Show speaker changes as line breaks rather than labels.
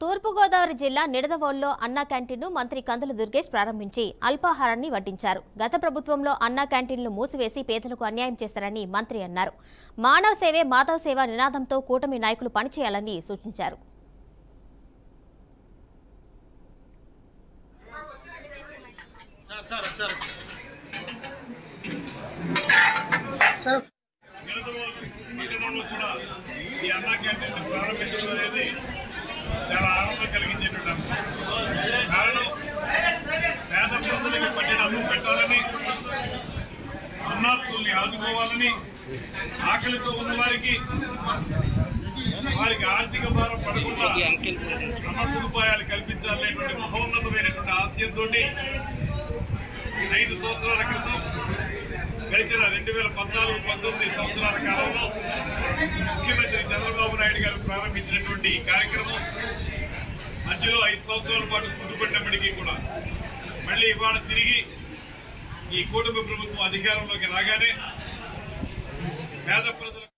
తూర్పుగోదావరి జిల్లా నిడదవోలులో అన్నా క్యాంటీన్ను మంత్రి కందుల దుర్గేష్ ప్రారంభించి అల్పాహారాన్ని వడ్డించారు. గత ప్రభుత్వంలో అన్నా క్యాంటీన్లు మూసివేసి పేదలకు అన్యాయం చేశారని మంత్రి అన్నారు. మానవ సేవే మాధవ సేవ నినాదంతో కూటమి నాయకులు పనిచేయాలని సూచించారు.
చాలా ఆనందం కలిగించేటువంటి అంశం. కారణం పేద ప్రజలకి పట్టిన అన్నం పెట్టాలని, అన్నార్థుల్ని ఆదుకోవాలని, ఆకలితో ఉన్న వారికి ఆర్థిక భారం పడకుండా అన్న సదుపాయాలు కల్పించాలనేటువంటి మహోన్నతమైనటువంటి ఆశయంతో 5 సంవత్సరాల క్రితం గడిచిన 2014-19 సంవత్సరాల కాలంలో ముఖ్యమంత్రి చంద్రబాబు నాయుడు గారు ప్రారంభించినటువంటి ఈ కార్యక్రమం మధ్యలో 5 సంవత్సరాల పాటు కుంటుపడినప్పటికీ కూడా మళ్ళీ ఇవాళ తిరిగి ఈ కూటమి ప్రభుత్వం అధికారంలోకి రాగానే పేద ప్రజలకు